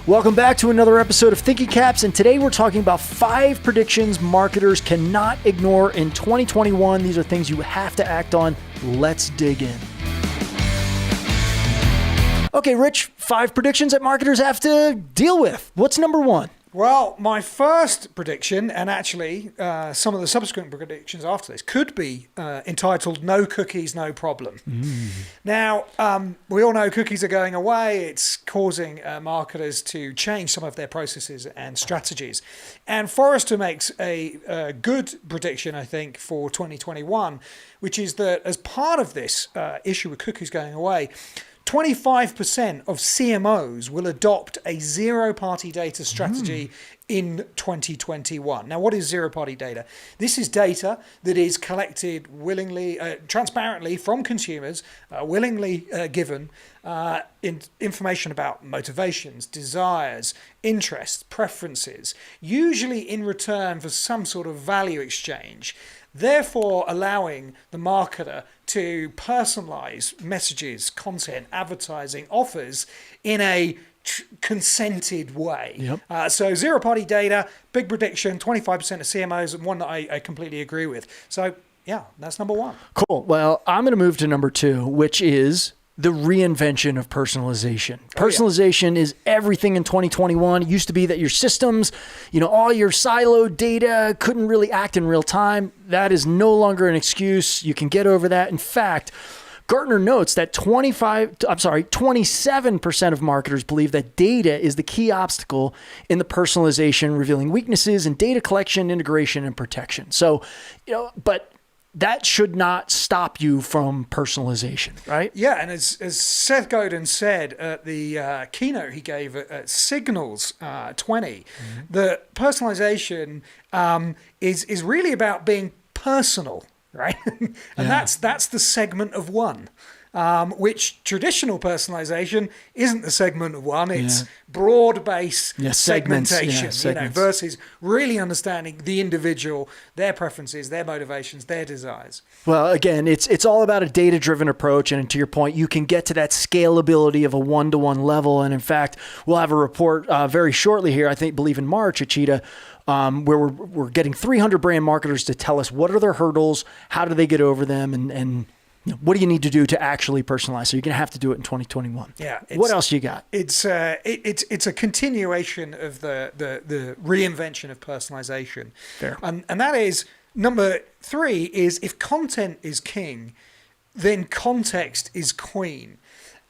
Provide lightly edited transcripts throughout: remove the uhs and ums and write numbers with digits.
Welcome back to another episode of Thinking Caps, and today we're talking about 5 predictions marketers cannot ignore in 2021. These are things you have to act on. Let's dig in. Okay, Rich, 5 predictions that marketers have to deal with. What's number 1? Well, my first prediction, and actually some of the subsequent predictions after this, could be entitled "No Cookies, No Problem." Now, we all know cookies are going away. It's causing marketers to change some of their processes and strategies. And Forrester makes a good prediction, I think, for 2021, which is that as part of this issue with cookies going away, 25% of CMOs will adopt a zero-party data strategy in 2021. Now, what is zero-party data? This is data that is collected willingly, transparently from consumers, willingly given information about motivations, desires, interests, preferences, usually in return for some sort of value exchange, therefore allowing the marketer to personalize messages, content, advertising, offers in a consented way. Yep. So zero-party data, big prediction, 25% of CMOs, and one that I completely agree with. So yeah, that's number 1. Cool. Well, I'm going to move to number 2, which is the reinvention of personalization. Personalization is everything in 2021. It used to be that your systems, all your siloed data couldn't really act in real time. That is no longer an excuse. You can get over that. In fact, Gartner notes that 27% of marketers believe that data is the key obstacle in the personalization, revealing weaknesses in data collection, integration, and protection. So, but that should not stop you from personalization, right? Yeah, and as Seth Godin said at the keynote he gave at Signals 20, that personalization is really about being personal, right? And that's the segment of 1. Which traditional personalization isn't the segment of 1. It's broad-based segmentation, versus really understanding the individual, their preferences, their motivations, their desires. Well, again, it's all about a data-driven approach. And to your point, you can get to that scalability of a one-to-one level. And in fact, we'll have a report very shortly here, believe in March at CHEETAH, where we're getting 300 brand marketers to tell us what are their hurdles, how do they get over them, and what do you need to do to actually personalize? So you're going to have to do it in 2021. Yeah. What else you got? It's a continuation of the reinvention of personalization. Fair. And that is, number 3 is, if content is king, then context is queen.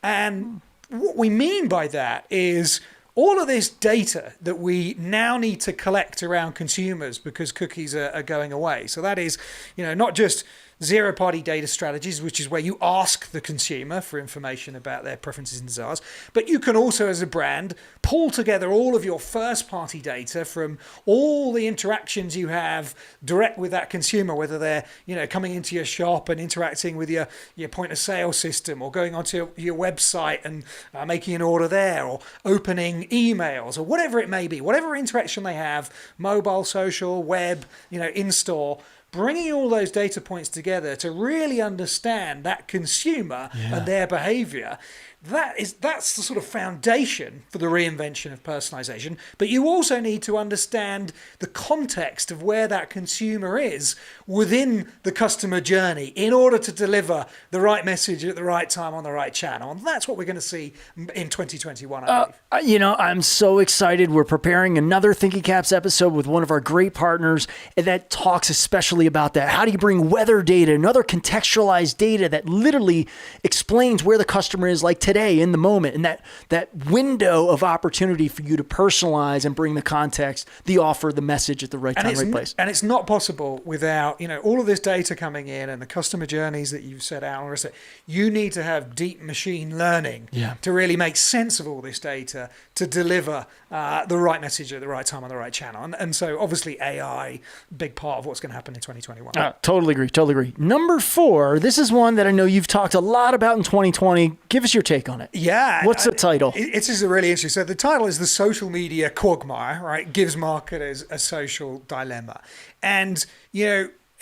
And what we mean by that is all of this data that we now need to collect around consumers because cookies are going away. So that is, not just zero-party data strategies, which is where you ask the consumer for information about their preferences and desires, but you can also, as a brand, pull together all of your first-party data from all the interactions you have direct with that consumer, whether they're coming into your shop and interacting with your point-of-sale system, or going onto your website and making an order there, or opening emails, or whatever it may be, whatever interaction they have, mobile, social, web, in-store, bringing all those data points together to really understand that consumer and their behavior. That's the sort of foundation for the reinvention of personalization. But you also need to understand the context of where that consumer is within the customer journey in order to deliver the right message at the right time on the right channel. And that's what we're going to see in 2021, I believe. I'm so excited. We're preparing another Thinking Caps episode with one of our great partners that talks especially about that. How do you bring weather data and other contextualized data that literally explains where the customer is, like today in the moment, and that window of opportunity for you to personalize and bring the context, the offer, the message at the right time, right place. And it's not possible without, all of this data coming in and the customer journeys that you've set out. You need to have deep machine learning to really make sense of all this data to deliver the right message at the right time on the right channel. And so obviously AI, big part of what's going to happen in 2021. Totally agree. Number 4, this is one that I know you've talked a lot about in 2020. Give us your take on it. Yeah. What's the title? It's just really interesting. So the title is The Social Media Quagmire, right? Gives marketers a social dilemma. And,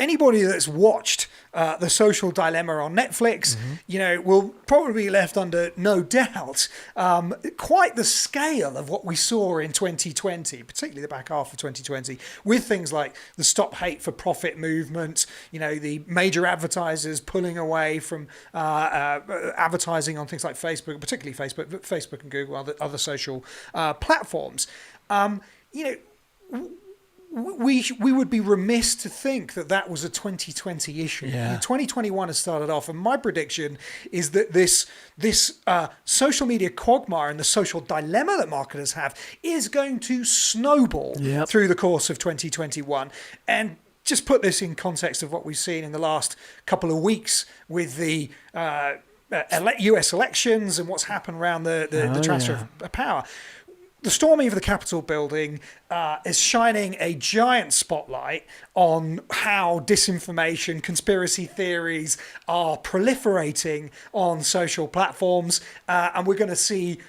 anybody that's watched the social dilemma on Netflix, will probably be left under no doubt quite the scale of what we saw in 2020, particularly the back half of 2020, with things like the Stop Hate for Profit movement, the major advertisers pulling away from advertising on things like Facebook, particularly Facebook, but Facebook and Google, other social platforms. We would be remiss to think that was a 2020 issue. Yeah. 2021 has started off, and my prediction is that this social media quagmire and the social dilemma that marketers have is going to snowball through the course of 2021. And just put this in context of what we've seen in the last couple of weeks with the US elections and what's happened around the transfer of power. The storming of the Capitol building is shining a giant spotlight on how disinformation, conspiracy theories are proliferating on social platforms. And we're going to see,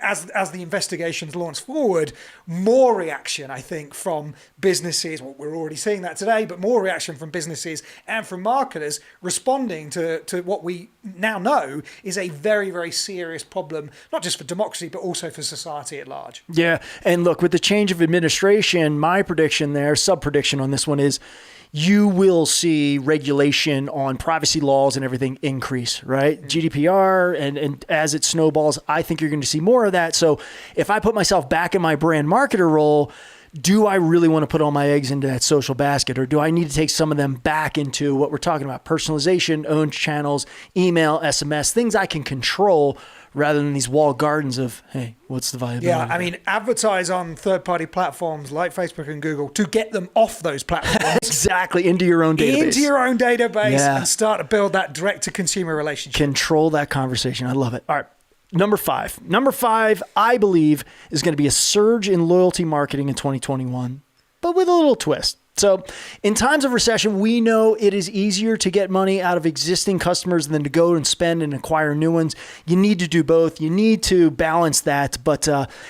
as the investigations launch forward, more reaction, I think, from businesses. Well, we're already seeing that today, but more reaction from businesses and from marketers responding to what we now know is a very, very serious problem, not just for democracy, but also for society at large. Yeah. And look, with the change of administration, my prediction there, sub-prediction on this one is, you will see regulation on privacy laws and everything increase, right? GDPR, and as it snowballs, I think you're going to see more of that. So if I put myself back in my brand marketer role, do I really want to put all my eggs into that social basket, or do I need to take some of them back into what we're talking about? Personalization, owned channels, email, SMS, things I can control, rather than these walled gardens of, hey, what's the viability? Yeah, I mean, advertise on third-party platforms like Facebook and Google to get them off those platforms. Exactly, into your own database. And start to build that direct-to-consumer relationship. Control that conversation. I love it. All right, number five. Number five, I believe, is going to be a surge in loyalty marketing in 2021, but with a little twist. So in times of recession, we know it is easier to get money out of existing customers than to go and spend and acquire new ones. You need to do both. You need to balance that, but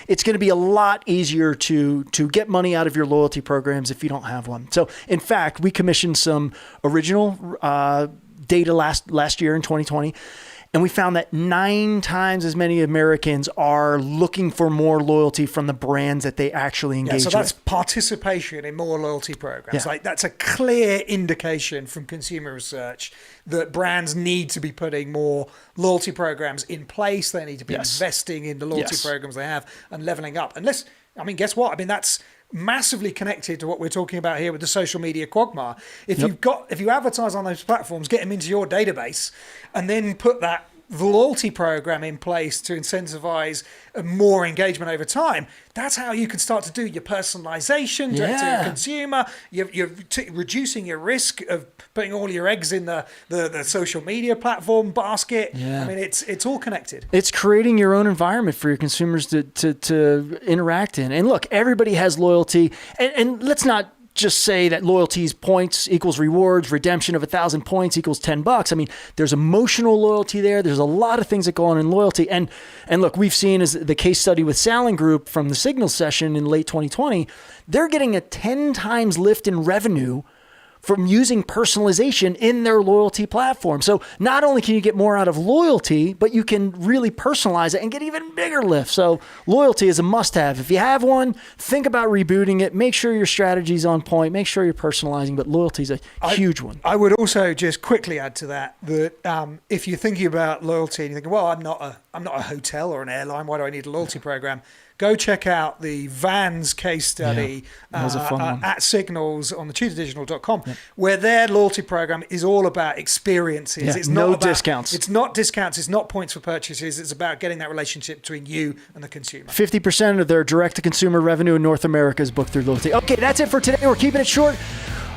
it's going to be a lot easier to get money out of your loyalty programs if you don't have one. So in fact, we commissioned some original data last year in 2020. And we found that 9 times as many Americans are looking for more loyalty from the brands that they actually engage with. So that's participation in more loyalty programs. Yeah. Like, that's a clear indication from consumer research that brands need to be putting more loyalty programs in place. They need to be investing in the loyalty programs they have and leveling up. Guess what? I mean, that's massively connected to what we're talking about here with the social media quagmire. If you advertise on those platforms, get them into your database, and then put the loyalty program in place to incentivize more engagement over time, that's how you can start to do your personalization direct to consumer. You're reducing your risk of putting all your eggs in the social media platform basket. I mean, it's all connected. It's creating your own environment for your consumers to interact in. And look, everybody has loyalty, and let's not just say that loyalty is points equals rewards, redemption of 1,000 points equals $10. I mean, there's emotional loyalty there. There's a lot of things that go on in loyalty. And look, we've seen as the case study with Salen Group from the Signal session in late 2020, they're getting a 10 times lift in revenue from using personalization in their loyalty platform. So not only can you get more out of loyalty, but you can really personalize it and get even bigger lift. So loyalty is a must-have. If you have one, think about rebooting it. Make sure your strategy's on point. Make sure you're personalizing, but loyalty is a huge one. I would also just quickly add to that if you're thinking about loyalty and you're thinking, well, I'm not a hotel or an airline, why do I need a loyalty program? Go check out the Vans case study at Signals on the CHEETAHDigital.com, where their loyalty program is all about experiences. Yeah, it's no not about discounts. It's not discounts. It's not points for purchases. It's about getting that relationship between you and the consumer. 50% of their direct-to-consumer revenue in North America is booked through loyalty. Okay, that's it for today. We're keeping it short.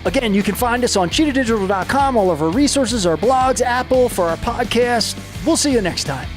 Again, you can find us on CHEETAHDigital.com, all of our resources, our blogs, Apple, for our podcast. We'll see you next time.